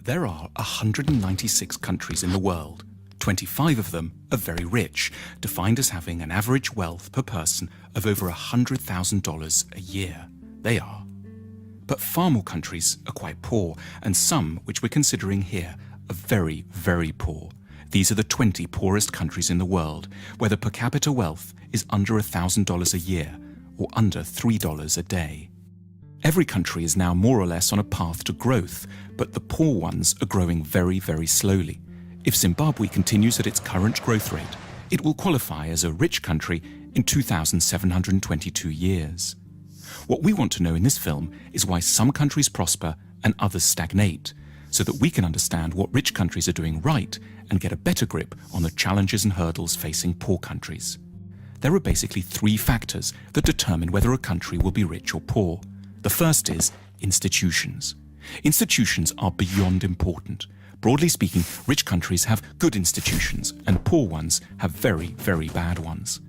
There are 196 countries in the world. 25 of them are very rich, defined as having an average wealth per person of over $100,000 a year. They are. But far more countries are quite poor, and some, which we're considering here, are very, very poor. These are the 20 poorest countries in the world, where the per capita wealth is under $1,000 a year, or under $3 a day. Every country is now more or less on a path to growth, but the poor ones are growing very, very slowly. If Zimbabwe continues at its current growth rate, it will qualify as a rich country in 2,722 years. What we want to know in this film is why some countries prosper and others stagnate, so that we can understand what rich countries are doing right and get a better grip on the challenges and hurdles facing poor countries. There are basically three factors that determine whether a country will be rich or poor. The first is institutions. Institutions are beyond important. Broadly speaking, rich countries have good institutions and poor ones have very, very bad ones.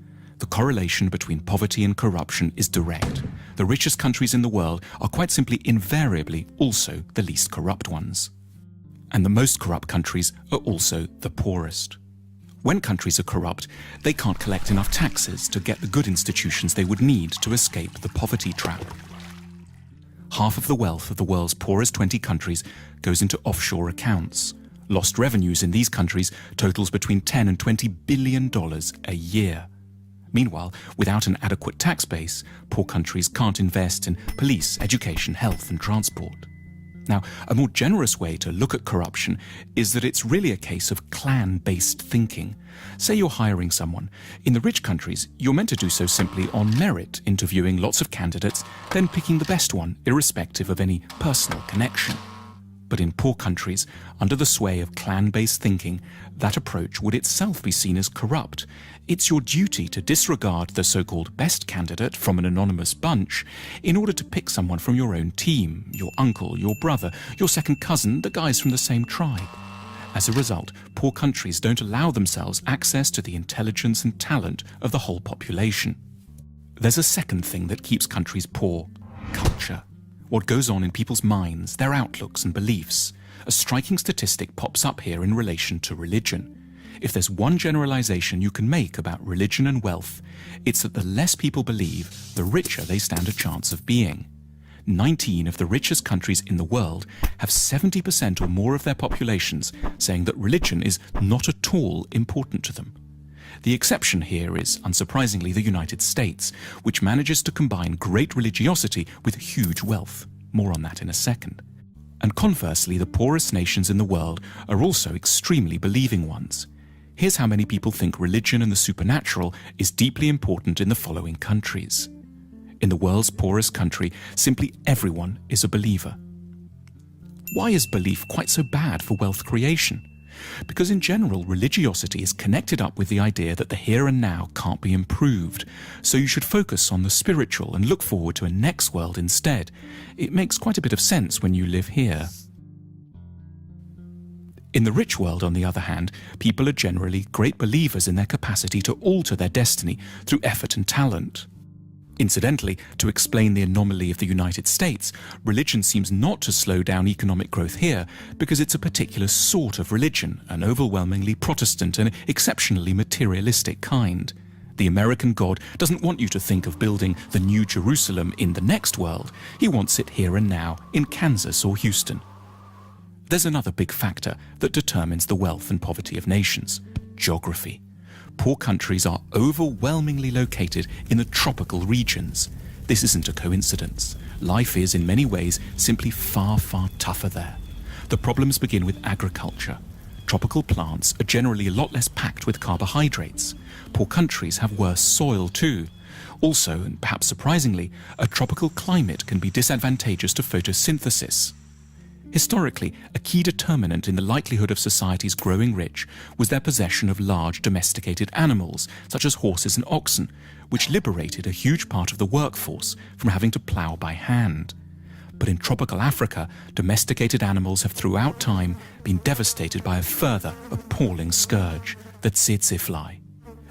The correlation between poverty and corruption is direct. The richest countries in the world are quite simply invariably also the least corrupt ones. And the most corrupt countries are also the poorest. When countries are corrupt, they can't collect enough taxes to get the good institutions they would need to escape the poverty trap. Half of the wealth of the world's poorest 20 countries goes into offshore accounts. Lost revenues in these countries totals between $10 and $20 billion a year. Meanwhile, without an adequate tax base, poor countries can't invest in police, education, health and transport. Now, a more generous way to look at corruption is that it's really a case of clan-based thinking. Say you're hiring someone. In the rich countries, you're meant to do so simply on merit, interviewing lots of candidates, then picking the best one, irrespective of any personal connection. But in poor countries, under the sway of clan-based thinking, that approach would itself be seen as corrupt. It's your duty to disregard the so-called best candidate from an anonymous bunch in order to pick someone from your own team, your uncle, your brother, your second cousin, the guys from the same tribe. As a result, poor countries don't allow themselves access to the intelligence and talent of the whole population. There's a second thing that keeps countries poor: culture. What goes on in people's minds, their outlooks and beliefs. A striking statistic pops up here in relation to religion. If there's one generalization you can make about religion and wealth, it's that the less people believe, the richer they stand a chance of being. 19 of the richest countries in the world have 70% or more of their populations saying that religion is not at all important to them. The exception here is, unsurprisingly, the United States, which manages to combine great religiosity with huge wealth. More on that in a second. And conversely, the poorest nations in the world are also extremely believing ones. Here's how many people think religion and the supernatural is deeply important in the following countries. In the world's poorest country, simply everyone is a believer. Why is belief quite so bad for wealth creation? Because in general, religiosity is connected up with the idea that the here and now can't be improved, so you should focus on the spiritual and look forward to a next world instead. It makes quite a bit of sense when you live here. In the rich world, on the other hand, people are generally great believers in their capacity to alter their destiny through effort and talent. Incidentally, to explain the anomaly of the United States, religion seems not to slow down economic growth here because it's a particular sort of religion, an overwhelmingly Protestant and exceptionally materialistic kind. The American God doesn't want you to think of building the New Jerusalem in the next world. He wants it here and now in Kansas or Houston. There's another big factor that determines the wealth and poverty of nations: geography. Poor countries are overwhelmingly located in the tropical regions. This isn't a coincidence. Life is, in many ways, simply far, far tougher there. The problems begin with agriculture. Tropical plants are generally a lot less packed with carbohydrates. Poor countries have worse soil too. Also, and perhaps surprisingly, a tropical climate can be disadvantageous to photosynthesis. Historically, a key determinant in the likelihood of societies growing rich was their possession of large domesticated animals, such as horses and oxen, which liberated a huge part of the workforce from having to plough by hand. But in tropical Africa, domesticated animals have throughout time been devastated by a further appalling scourge, the tsetse fly.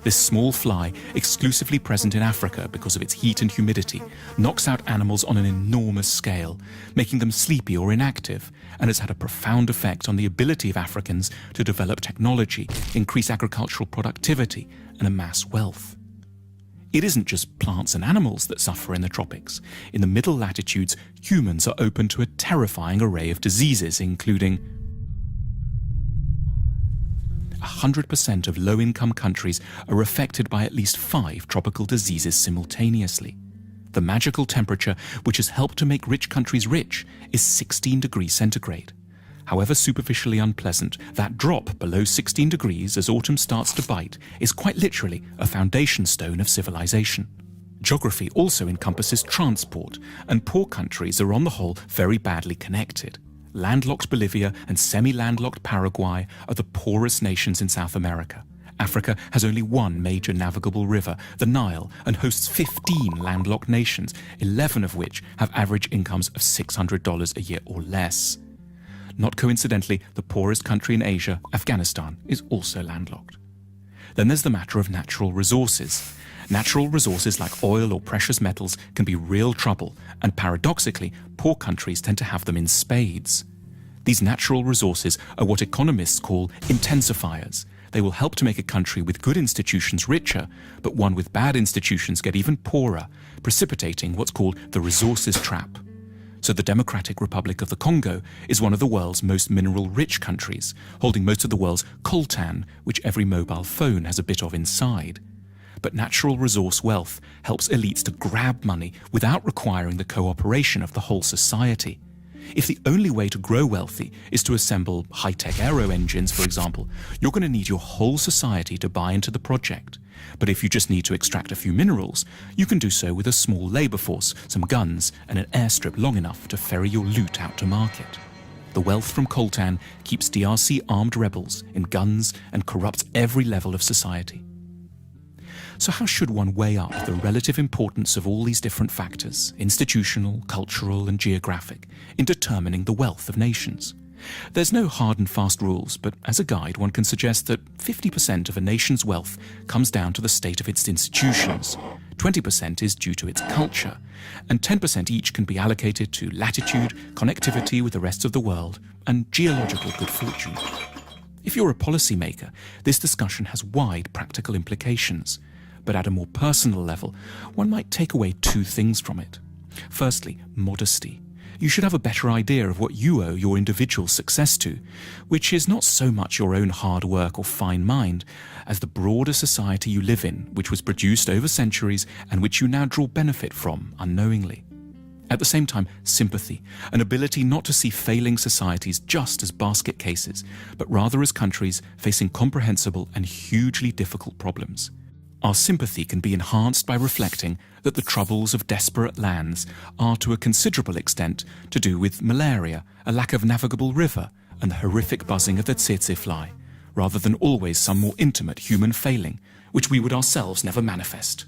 This small fly, exclusively present in Africa because of its heat and humidity, knocks out animals on an enormous scale, making them sleepy or inactive, and has had a profound effect on the ability of Africans to develop technology, increase agricultural productivity, and amass wealth. It isn't just plants and animals that suffer in the tropics. In the middle latitudes, humans are open to a terrifying array of diseases, including 100% of low-income countries are affected by at least 5 tropical diseases simultaneously. The magical temperature, which has helped to make rich countries rich, is 16 degrees centigrade. However superficially unpleasant, that drop below 16 degrees as autumn starts to bite is quite literally a foundation stone of civilization. Geography also encompasses transport, and poor countries are on the whole very badly connected. Landlocked Bolivia and semi-landlocked Paraguay are the poorest nations in South America. Africa has only one major navigable river, the Nile, and hosts 15 landlocked nations, 11 of which have average incomes of $600 a year or less. Not coincidentally, the poorest country in Asia, Afghanistan, is also landlocked. Then there's the matter of natural resources. Natural resources like oil or precious metals can be real trouble, and paradoxically, poor countries tend to have them in spades. These natural resources are what economists call intensifiers. They will help to make a country with good institutions richer, but one with bad institutions get even poorer, precipitating what's called the resources trap. So the Democratic Republic of the Congo is one of the world's most mineral-rich countries, holding most of the world's coltan, which every mobile phone has a bit of inside. But natural resource wealth helps elites to grab money without requiring the cooperation of the whole society. If the only way to grow wealthy is to assemble high-tech aero engines, for example, you're going to need your whole society to buy into the project. But if you just need to extract a few minerals, you can do so with a small labor force, some guns, and an airstrip long enough to ferry your loot out to market. The wealth from coltan keeps DRC armed rebels in guns and corrupts every level of society. So how should one weigh up the relative importance of all these different factors, institutional, cultural, and geographic, in determining the wealth of nations? There's no hard and fast rules, but as a guide one can suggest that 50% of a nation's wealth comes down to the state of its institutions, 20% is due to its culture, and 10% each can be allocated to latitude, connectivity with the rest of the world, and geological good fortune. If you're a policymaker, this discussion has wide practical implications. But at a more personal level, one might take away 2 things from it. Firstly, modesty. You should have a better idea of what you owe your individual success to, which is not so much your own hard work or fine mind, as the broader society you live in, which was produced over centuries and which you now draw benefit from unknowingly. At the same time, sympathy, an ability not to see failing societies just as basket cases, but rather as countries facing comprehensible and hugely difficult problems. Our sympathy can be enhanced by reflecting that the troubles of desperate lands are to a considerable extent to do with malaria, a lack of navigable river, and the horrific buzzing of the tsetse fly, rather than always some more intimate human failing, which we would ourselves never manifest.